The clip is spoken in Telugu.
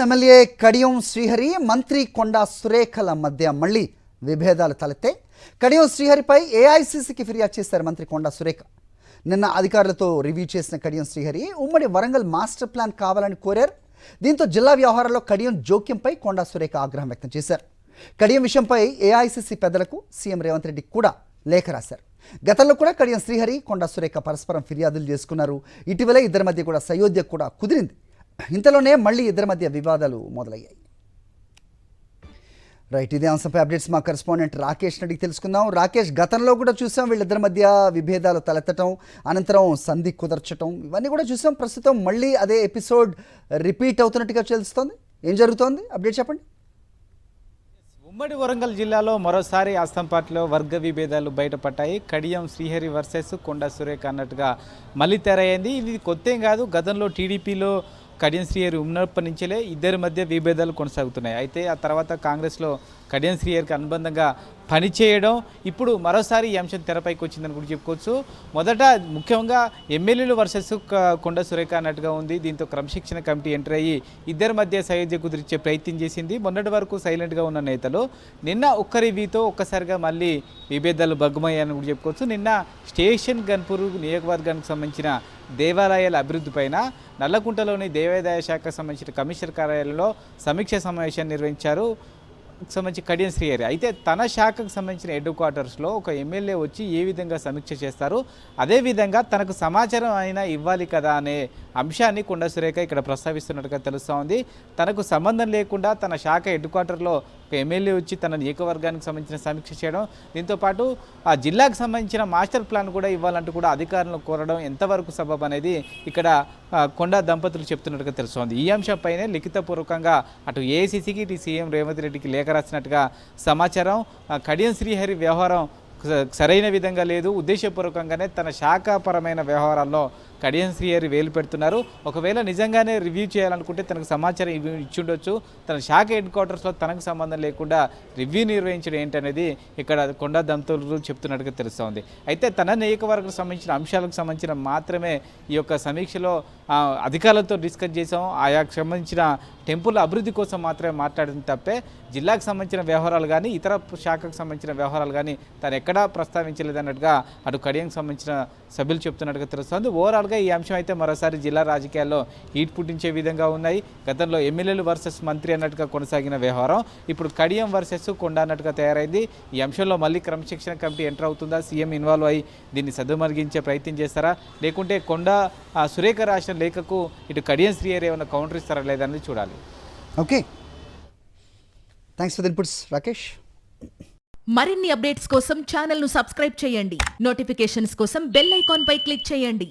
ఎమ్మెల్యే కడియం శ్రీహరి మంత్రి కొండా సురేఖల మధ్య మళ్ళీ విభేదాలు తలెత్తే కడియం శ్రీహరిపై ఏఐసీసీకి ఫిర్యాదు చేశారు మంత్రి కొండా సురేఖ. నిన్న అధికారులతో రివ్యూ చేసిన కడియం శ్రీహరి ఉమ్మడి వరంగల్ మాస్టర్ ప్లాన్ కావాలని కోరారు. దీంతో జిల్లా వ్యవహారాల్లో కడియం జోక్యంపై కొండా సురేఖ ఆగ్రహం వ్యక్తం చేశారు. కడియం విషయంపై ఏఐసీసీ పెద్దలకు సీఎం రేవంత్ రెడ్డి కూడా లేఖ రాశారు. గతంలో కూడా కడియం శ్రీహరి కొండా సురేఖ పరస్పరం ఫిర్యాదులు చేసుకున్నారు. ఇటీవలే ఇద్దరి మధ్య కూడా సయోధ్య కూడా కుదిరింది. ఇంతలోనే మళ్ళీ ఇద్దరి మధ్య వివాదాలు మొదలయ్యాయి. రైట్, ఇదే అంశంపై అప్డేట్స్ మా కరెస్పాండెంట్ రాకేష్ అడిగి తెలుసుకుందాం. రాకేష్, గతంలో కూడా చూసాం వీళ్ళిద్దరి మధ్య విభేదాలు తలెత్తటం, అనంతరం సంధి కుదర్చటం, ఇవన్నీ కూడా చూసాం. ప్రస్తుతం మళ్ళీ అదే ఎపిసోడ్ రిపీట్ అవుతున్నట్టుగా తెలుస్తోంది. ఏం జరుగుతోంది, అప్డేట్ చెప్పండి. ఉమ్మడి వరంగల్ జిల్లాలో మరోసారి అస్తంపాట్లో వర్గ విభేదాలు బయటపడ్డాయి. కడియం శ్రీహరి వర్సెస్ కొండా సురేఖ అన్నట్టుగా మళ్ళీ తెరయింది. ఇది కొత్తేం కాదు. గతంలో టీడీపీలో కడియం శ్రీహరి ఉన్నప్పటి నుంచే ఇద్దరి మధ్య విభేదాలు కొనసాగుతున్నాయి. అయితే ఆ తర్వాత కాంగ్రెస్లో కడియం శ్రీహరికి అనుబంధంగా పనిచేయడం ఇప్పుడు మరోసారి ఈ అంశం తెరపైకి వచ్చిందని కూడా చెప్పుకోవచ్చు. మొదట ముఖ్యంగా ఎమ్మెల్యేలు వర్సెస్ కొండా సురేఖ అన్నట్టుగా ఉంది. దీంతో క్రమశిక్షణ కమిటీ ఎంటర్ అయ్యి ఇద్దరి మధ్య సయోధ్య కుదిరించే ప్రయత్నం చేసింది. మొన్నటి వరకు సైలెంట్గా ఉన్న నేతలు నిన్న ఒక్క రివ్యూతో ఒక్కసారిగా మళ్ళీ విభేదాలు భగ్గుమయ్యాయని కూడా చెప్పుకోవచ్చు. నిన్న స్టేషన్ గన్పూర్ నియోజకవర్గానికి సంబంధించిన దేవాలయాల అభివృద్ధి పైన నల్లకుంటలోని దేవాదాయ శాఖకు సంబంధించిన కమిషనర్ కార్యాలయంలో సమీక్ష సమావేశాన్ని నిర్వహించారు సంబంధించి కడియం శ్రీహరి. అయితే తన శాఖకు సంబంధించిన హెడ్ క్వార్టర్స్లో ఒక ఎమ్మెల్యే వచ్చి ఏ విధంగా సమీక్ష చేస్తారు, అదేవిధంగా తనకు సమాచారం అయినా ఇవ్వాలి కదా అనే అంశాన్ని కొండా సురేఖ ఇక్కడ ప్రస్తావిస్తున్నట్టుగా తెలుస్తూ ఉంది. తనకు సంబంధం లేకుండా తన శాఖ హెడ్ క్వార్టర్లో ఒక ఎమ్మెల్యే వచ్చి తన నియోజకవర్గానికి సంబంధించిన సమీక్ష చేయడం, దీంతోపాటు ఆ జిల్లాకు సంబంధించిన మాస్టర్ ప్లాన్ కూడా ఇవ్వాలంటూ కూడా అధికారులను కోరడం ఎంతవరకు సబబ్ అనేది ఇక్కడ కొండా దంపతులు చెప్తున్నట్టుగా తెలుస్తోంది. ఈ అంశంపైనే లిఖితపూర్వకంగా అటు ఏఐసీసీకి ఇటు సీఎం రేవంత్ రెడ్డికి లేఖ రాసినట్టుగా సమాచారం. కడియం శ్రీహరి వ్యవహారం సరైన విధంగా లేదు, ఉద్దేశపూర్వకంగానే తన శాఖాపరమైన వ్యవహారాల్లో కడియం శ్రీహరి వేలు పెడుతున్నారు. ఒకవేళ నిజంగానే రివ్యూ చేయాలనుకుంటే తనకు సమాచారం ఇచ్చుండొచ్చు. తన శాఖ హెడ్ క్వార్టర్స్లో తనకు సంబంధం లేకుండా రివ్యూ నిర్వహించడం ఏంటనేది ఇక్కడ కొండా దంపతులు చెప్తున్నట్టుగా తెలుస్తోంది. అయితే తన నియోజకవర్గం సంబంధించిన అంశాలకు సంబంధించిన మాత్రమే ఈ యొక్క సమీక్షలో అధికారులతో డిస్కస్ చేసాం. ఆయా సంబంధించిన టెంపుల్ అభివృద్ధి కోసం మాత్రమే మాట్లాడింది తప్పే జిల్లాకు సంబంధించిన వ్యవహారాలు కానీ ఇతర శాఖకు సంబంధించిన వ్యవహారాలు కానీ తను ఎక్కడా ప్రస్తావించలేదన్నట్టుగా అటు కడియంకి సంబంధించిన సభ్యులు చెప్తున్నట్టుగా తెలుస్తోంది. ఓవరాల్గా ఈ అంశం అయితే మరోసారి జిల్లా రాజకీయాల్లో హీట్ పుట్టించే విధంగా ఉన్నాయి. గతంలో ఎమ్మెల్యేలు వర్సెస్ మంత్రి అన్నట్టుగా కొనసాగిన వ్యవహారం ఇప్పుడు కడియం వర్సెస్ కొండా అన్నట్టుగా తయారైంది. ఈ అంశంలో మళ్ళీ క్రమశిక్షణ కమిటీ ఎంటర్ అవుతుందా, సీఎం ఇన్వాల్వ్ అయ్యి దీన్ని సద్దుమరిగించే ప్రయత్నం చేస్తారా, లేకుంటే కొండా సురేఖ రాసిన లేఖకు ఇటు కడియం శ్రీహరి ఏమైనా కౌంటర్ ఇస్తారా లేదని చూడాలి. Okay, thanks for the inputs Rakesh. మరిన్ని అప్డేట్స్ కోసం ఛానల్ను సబ్స్క్రైబ్ చేయండి. నోటిఫికేషన్స్ కోసం బెల్ ఐకాన్ పై క్లిక్ చేయండి.